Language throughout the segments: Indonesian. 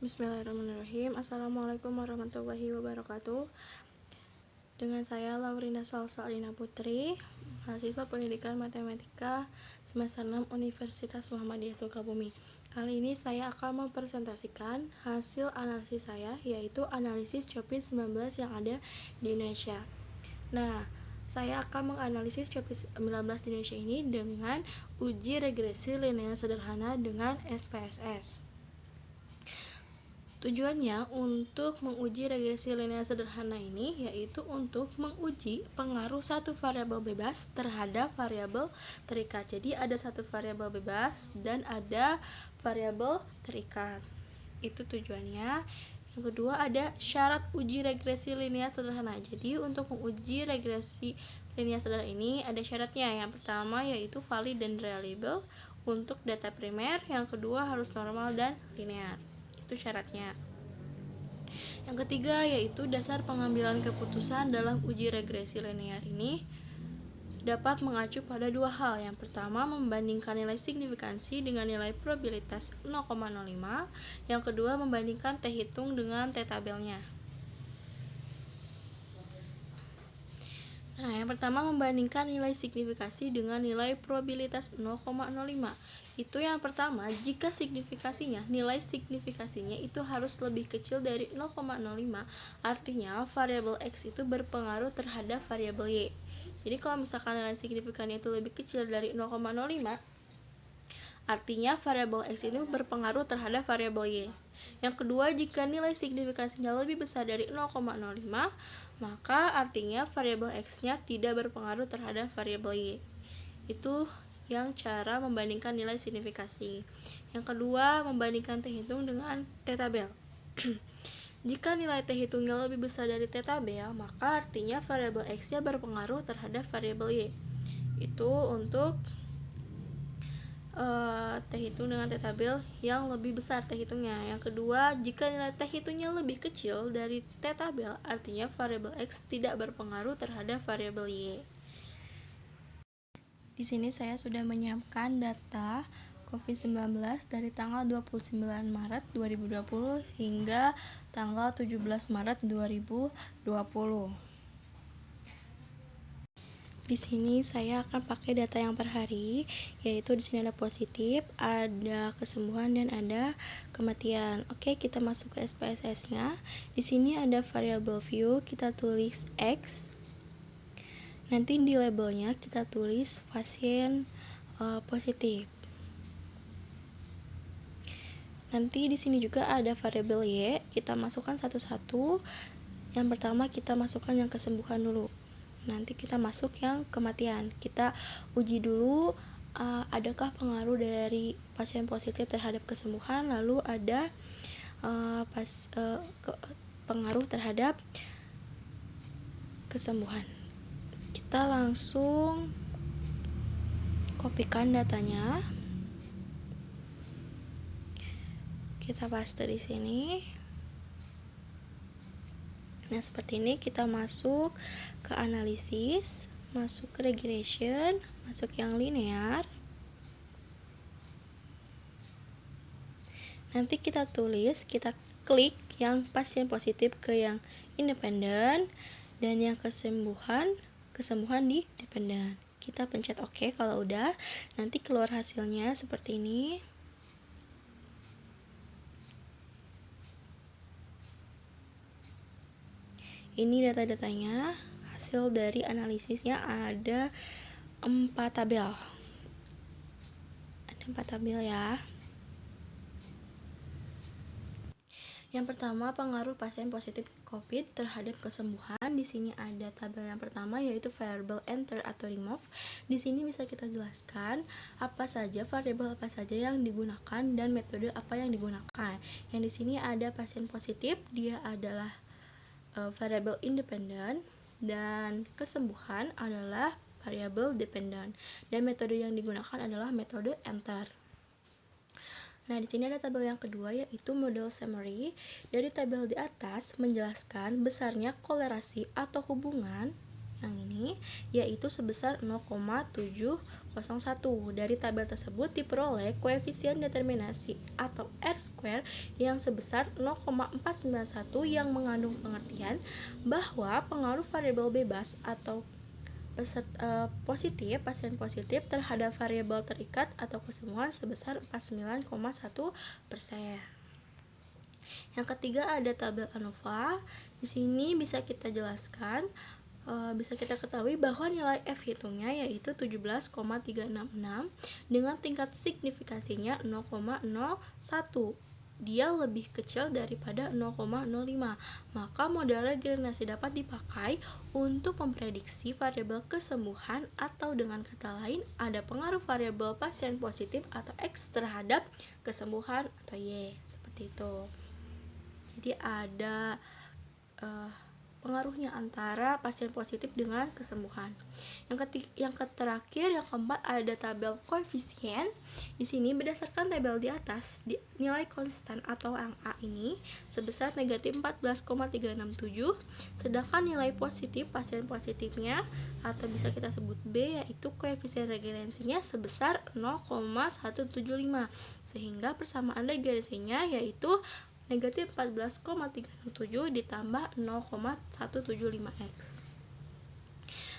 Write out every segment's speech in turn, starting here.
Bismillahirrahmanirrahim. Assalamualaikum warahmatullahi wabarakatuh. Dengan saya Laurina Salsalina Putri, mahasiswa Pendidikan Matematika semester 6 Universitas Muhammadiyah Sukabumi. Kali ini saya akan mempresentasikan hasil analisis saya, yaitu analisis COVID-19 yang ada di Indonesia. Nah, saya akan menganalisis COVID-19 di Indonesia ini dengan uji regresi linear sederhana dengan SPSS. Tujuannya untuk menguji regresi linear sederhana ini yaitu untuk menguji pengaruh satu variabel bebas terhadap variabel terikat. Jadi ada satu variabel bebas dan ada variabel terikat. Itu tujuannya. Yang kedua ada syarat uji regresi linear sederhana. Jadi untuk menguji regresi linear sederhana ini ada syaratnya. Yang pertama yaitu valid dan reliable untuk data primer. Yang kedua harus normal dan linear. Itu syaratnya. Yang ketiga yaitu dasar pengambilan keputusan dalam uji regresi linear ini dapat mengacu pada dua hal. Yang pertama membandingkan nilai signifikansi dengan nilai probabilitas 0,05. Yang kedua membandingkan T hitung dengan T tabelnya. Nah, yang pertama membandingkan nilai signifikasi dengan nilai probabilitas 0,05. Itu yang pertama, jika nilai signifikasinya itu harus lebih kecil dari 0,05, artinya variabel X itu berpengaruh terhadap variabel Y. Jadi kalau misalkan nilai signifikannya itu lebih kecil dari 0,05, artinya variabel X ini berpengaruh terhadap variabel Y. Yang kedua, jika nilai signifikansinya lebih besar dari 0,05, maka artinya variabel X-nya tidak berpengaruh terhadap variabel Y. Itu yang cara membandingkan nilai signifikasi. Yang kedua, membandingkan T hitung dengan T tabel. Jika nilai T hitungnya lebih besar dari T tabel, maka artinya variabel X-nya berpengaruh terhadap variabel Y. Itu untuk T hitung dengan T tabel yang lebih besar T hitungnya. Yang kedua, jika nilai T hitungnya lebih kecil dari T tabel, artinya variabel X tidak berpengaruh terhadap variabel Y. Di sini saya sudah menyiapkan data COVID-19 dari tanggal 29 Maret 2020 hingga tanggal 17 Maret 2020. Di sini saya akan pakai data yang per hari, yaitu di sini ada positif, ada kesembuhan dan ada kematian. Oke, kita masuk ke SPSS-nya. Di sini ada variabel view, kita tulis X. Nanti di labelnya kita tulis pasien positif. Nanti di sini juga ada variabel Y, kita masukkan satu-satu. Yang pertama kita masukkan yang kesembuhan dulu. Nanti kita masuk yang kematian. Kita uji dulu adakah pengaruh dari pasien positif terhadap kesembuhan, lalu ada pengaruh terhadap kesembuhan. Kita langsung kopikan datanya. Kita paste di sini. Nah, seperti ini kita masuk ke analisis, masuk ke regression, masuk yang linear. Nanti kita tulis, kita klik yang pasien positif ke yang independen dan yang kesembuhan di dependen. Kita pencet OK kalau udah. Nanti keluar hasilnya seperti ini. Ini data-datanya, hasil dari analisisnya ada 4 tabel. Ada 4 tabel ya. Yang pertama, pengaruh pasien positif COVID terhadap kesembuhan. Di sini ada tabel yang pertama yaitu variable enter atau remove. Di sini bisa kita jelaskan variabel apa saja yang digunakan dan metode apa yang digunakan. Yang di sini ada pasien positif, dia adalah variabel independen, dan kesembuhan adalah variabel dependen, dan metode yang digunakan adalah metode enter. Nah, di sini ada tabel yang kedua yaitu model summary. Dari tabel di atas menjelaskan besarnya kolerasi atau hubungan yang ini yaitu sebesar 0,7 Dari tabel tersebut diperoleh koefisien determinasi atau R-square yang sebesar 0,491 yang mengandung pengertian bahwa pengaruh variabel bebas atau pasien positif terhadap variabel terikat atau kesembuhan sebesar 49,1%. Yang ketiga ada tabel ANOVA. Di sini bisa kita jelaskan, bisa kita ketahui bahwa nilai F hitungnya yaitu 17,366 dengan tingkat signifikasinya 0,01. Dia lebih kecil daripada 0,05. Maka model regenerasi dapat dipakai untuk memprediksi variabel kesembuhan, atau dengan kata lain ada pengaruh variabel pasien positif atau X terhadap kesembuhan atau Y, seperti itu. Jadi ada pengaruhnya antara pasien positif dengan kesembuhan. Yang terakhir, yang keempat ada tabel koefisien. Di sini berdasarkan tabel di atas, nilai konstan atau yang A ini sebesar negatif 14,367, sedangkan nilai positif pasien positifnya atau bisa kita sebut B yaitu koefisien regenerasinya sebesar 0,175, sehingga persamaan regenerasinya yaitu negatif 14,367 ditambah 0,175x.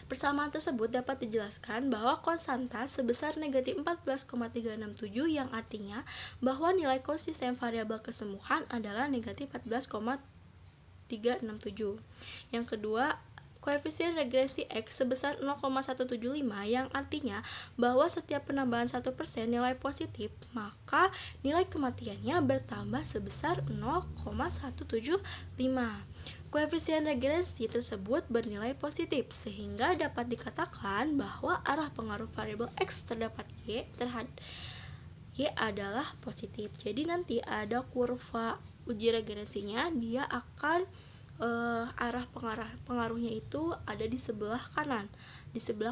Persamaan tersebut dapat dijelaskan bahwa konstanta sebesar negatif 14,367 yang artinya bahwa nilai konsisten variabel kesembuhan adalah negatif 14,367. Yang kedua, koefisien regresi X sebesar 0,175 yang artinya bahwa setiap penambahan 1% nilai positif, maka nilai kematiannya bertambah sebesar 0,175. Koefisien regresi tersebut bernilai positif, sehingga dapat dikatakan bahwa arah pengaruh variabel X terhadap Y adalah positif. Jadi nanti ada kurva uji regresinya, dia akan arah pengaruhnya itu ada di sebelah kanan 0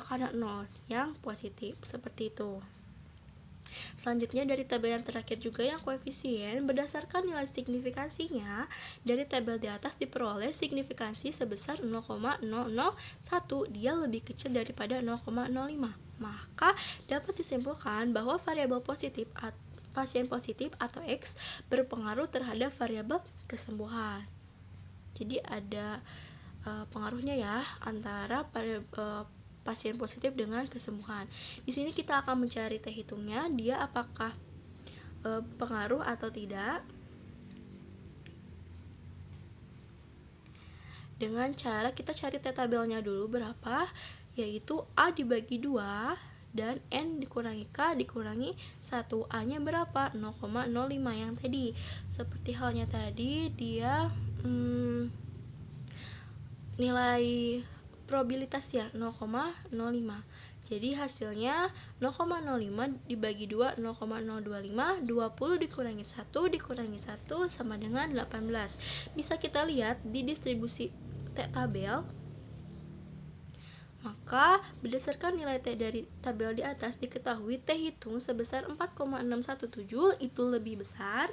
yang positif, seperti itu. Selanjutnya dari tabel yang terakhir juga yang koefisien, berdasarkan nilai signifikansinya dari tabel di atas diperoleh signifikansi sebesar 0,001, dia lebih kecil daripada 0,05. Maka dapat disimpulkan bahwa variabel positif pasien positif atau X berpengaruh terhadap variabel kesembuhan. Jadi ada pengaruhnya ya antara pasien positif dengan kesembuhan. Di sini kita akan mencari T hitungnya, dia apakah pengaruh atau tidak. Dengan cara kita cari T tabelnya dulu berapa, yaitu A dibagi 2 dan N dikurangi K dikurangi 1. A nya berapa? 0,05 yang tadi. Seperti halnya tadi, dia nilai probabilitas ya 0,05. Jadi hasilnya 0,05 dibagi 2 0,025, 20 dikurangi 1 dikurangi 1 sama dengan 18. Bisa kita lihat di distribusi T tabel. Maka berdasarkan nilai T dari tabel di atas diketahui T hitung sebesar 4,617 itu lebih besar.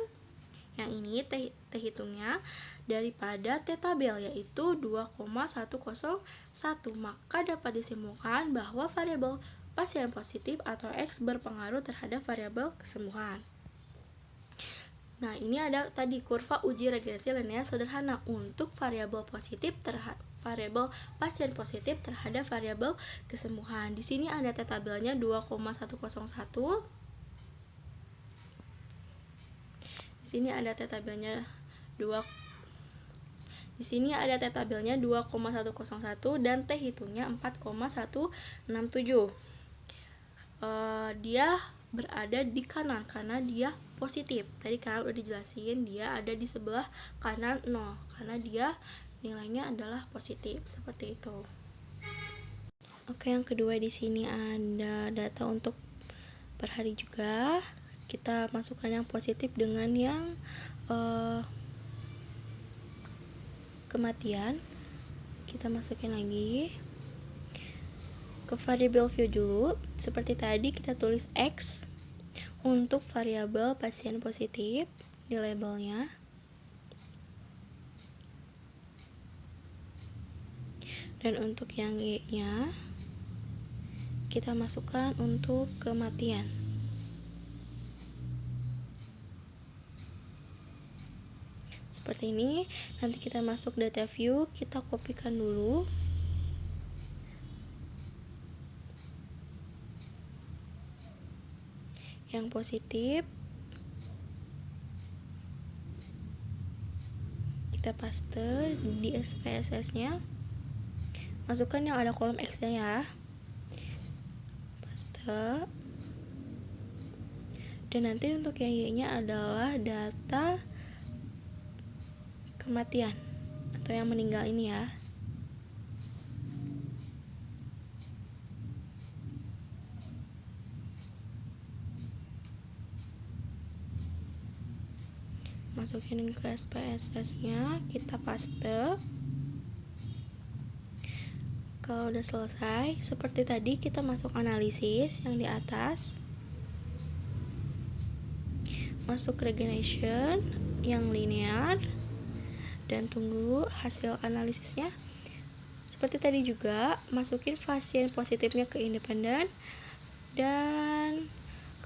Yang ini T hitungnya daripada T tabel yaitu 2,101. Maka dapat disimpulkan bahwa variabel pasien positif atau X berpengaruh terhadap variabel kesembuhan. Nah, ini ada tadi kurva uji regresi linear sederhana untuk variabel pasien positif terhadap variabel kesembuhan. Di sini ada T tabelnya 2,101. Di sini ada T tabelnya 2,101 dan T hitungnya 4,167. Dia berada di kanan karena dia positif. Tadi kan udah dijelasin dia ada di sebelah kanan 0 karena dia nilainya adalah positif, seperti itu. Oke, yang kedua di sini ada data untuk per hari juga. Kita masukkan yang positif dengan yang kematian. Kita masukin lagi ke variabel view dulu. Seperti tadi kita tulis X untuk variabel pasien positif di labelnya. Dan untuk yang Y-nya kita masukkan untuk kematian. Seperti ini. Nanti kita masuk data view, kita kopikan dulu. Yang positif kita paste di SPSS-nya. Masukkan yang ada kolom X-nya ya. Paste. Dan nanti untuk yang Y-nya adalah data kematian atau yang meninggal ini ya. Masukin ke SPSS-nya, kita paste. Kalau udah selesai, seperti tadi kita masuk analisis yang di atas. Masuk regression yang linear dan tunggu hasil analisisnya. Seperti tadi juga, masukin pasien positifnya ke independen dan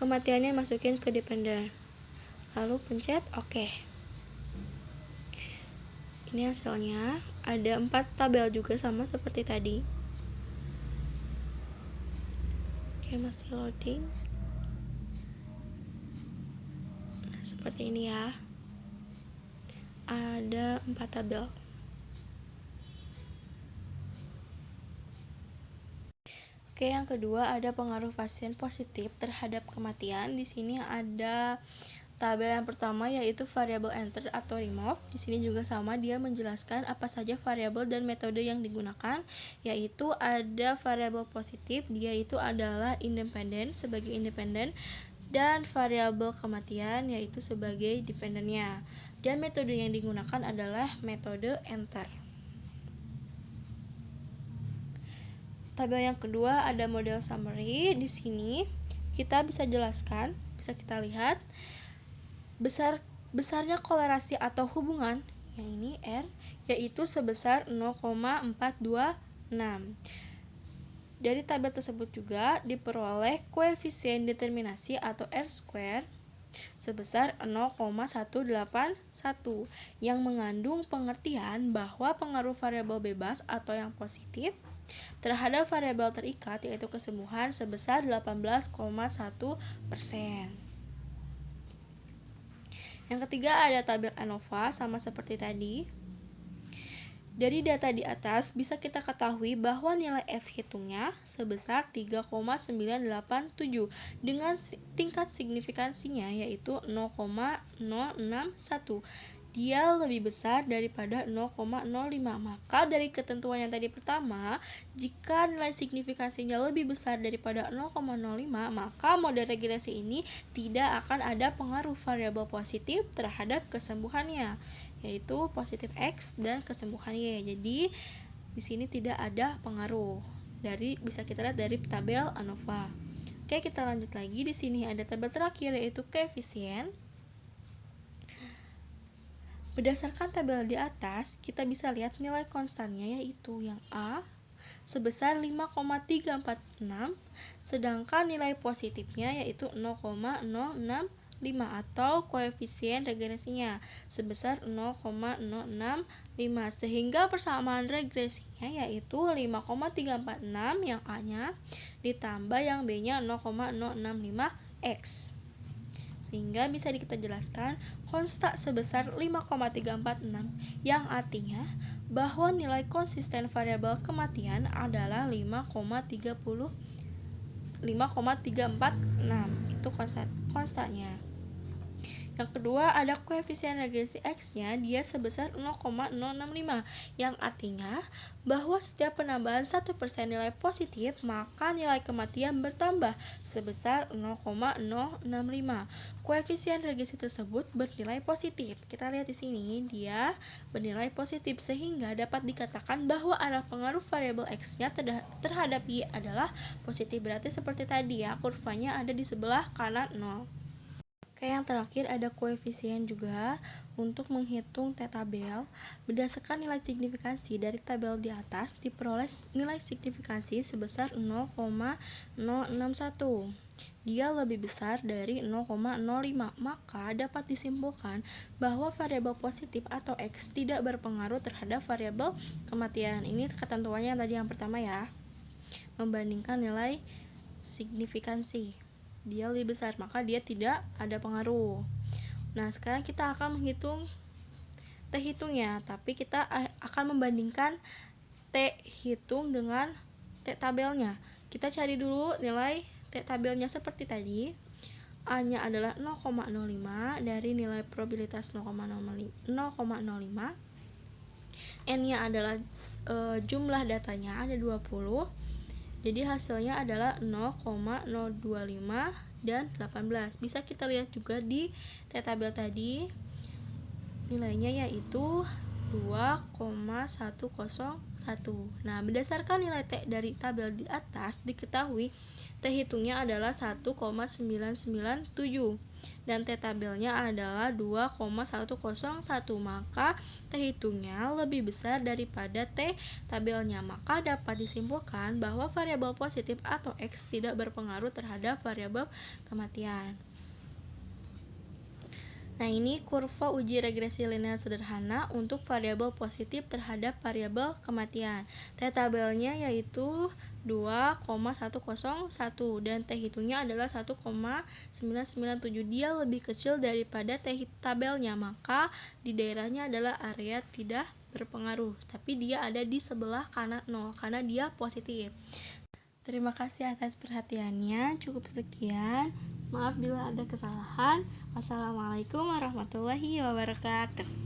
kematiannya masukin ke dependen. Lalu pencet OK. Ini hasilnya. Ada 4 tabel juga sama seperti tadi. Oke, masih loading. Nah, seperti ini ya. Ada 4 tabel. Oke, yang kedua ada pengaruh pasien positif terhadap kematian. Di sini ada tabel yang pertama yaitu variabel enter atau remove. Di sini juga sama, dia menjelaskan apa saja variabel dan metode yang digunakan, yaitu ada variabel positif, dia itu adalah independen sebagai independen, dan variabel kematian yaitu sebagai dependennya. Dan metode yang digunakan adalah metode enter. Tabel yang kedua ada model summary. Di sini kita bisa jelaskan, bisa kita lihat besarnya kolerasi atau hubungan yang ini R yaitu sebesar 0,426. Dari tabel tersebut juga diperoleh koefisien determinasi atau R² sebesar 0,181 yang mengandung pengertian bahwa pengaruh variabel bebas atau yang positif terhadap variabel terikat yaitu kesembuhan sebesar 18,1%. Yang ketiga ada tabel ANOVA sama seperti tadi. Dari data di atas bisa kita ketahui bahwa nilai F hitungnya sebesar 3,987 dengan tingkat signifikansinya yaitu 0,061. Dia lebih besar daripada 0,05. Maka dari ketentuan yang tadi pertama, jika nilai signifikansinya lebih besar daripada 0,05, maka model regresi ini tidak akan ada pengaruh variabel positif terhadap kesembuhannya, yaitu positif X dan kesembuhan Y. Jadi di sini tidak ada pengaruh. Bisa kita lihat dari tabel ANOVA. Oke, kita lanjut lagi. Di sini ada tabel terakhir yaitu koefisien. Berdasarkan tabel di atas, kita bisa lihat nilai konstannya yaitu yang A sebesar 5,346, sedangkan nilai positifnya yaitu 0,065 atau koefisien regresinya sebesar 0,065, sehingga persamaan regresinya yaitu 5,346 yang A-nya ditambah yang B-nya 0,065X. Sehingga bisa kita jelaskan konstan sebesar 5,346 yang artinya bahwa nilai konsisten variabel kematian adalah 5,346. Itu konstannya. Yang kedua ada koefisien regresi X-nya, dia sebesar 0,065 yang artinya bahwa setiap penambahan 1% nilai positif maka nilai kematian bertambah sebesar 0,065. Koefisien regresi tersebut bernilai positif. Kita lihat di sini dia bernilai positif sehingga dapat dikatakan bahwa arah pengaruh variabel X-nya terhadap Y adalah positif. Berarti seperti tadi ya, kurvanya ada di sebelah kanan 0. Yang terakhir ada koefisien juga. Untuk menghitung T-tabel, berdasarkan nilai signifikasi dari tabel di atas diperoleh nilai signifikasi sebesar 0,061. Dia lebih besar dari 0,05, maka dapat disimpulkan bahwa variabel positif atau X tidak berpengaruh terhadap variabel kematian. Ini ketentuannya tadi yang pertama ya. Membandingkan nilai signifikansi, dia lebih besar, maka dia tidak ada pengaruh. Nah, sekarang kita akan menghitung T hitungnya, tapi kita akan membandingkan T hitung dengan T tabelnya. Kita cari dulu nilai T tabelnya seperti tadi. A-nya adalah 0,05 dari nilai probabilitas 0,05. N-nya adalah jumlah datanya ada 20. Jadi hasilnya adalah 0,025 dan 18. Bisa kita lihat juga di T-tabel tadi, nilainya yaitu 2,101. Nah, berdasarkan nilai T dari tabel di atas, diketahui T hitungnya adalah 1,997 dan T tabelnya adalah 2,101, maka T hitungnya lebih besar daripada T tabelnya. Maka dapat disimpulkan bahwa variabel positif atau X tidak berpengaruh terhadap variabel kematian. Nah, ini kurva uji regresi linear sederhana untuk variabel positif terhadap variabel kematian. T tabelnya yaitu 2,101 dan T hitungnya adalah 1,997. Dia lebih kecil daripada T tabelnya, maka di daerahnya adalah area tidak berpengaruh, tapi dia ada di sebelah kanan 0 karena dia positif. Terima kasih atas perhatiannya. Cukup sekian. Maaf bila ada kesalahan. Wassalamualaikum warahmatullahi wabarakatuh.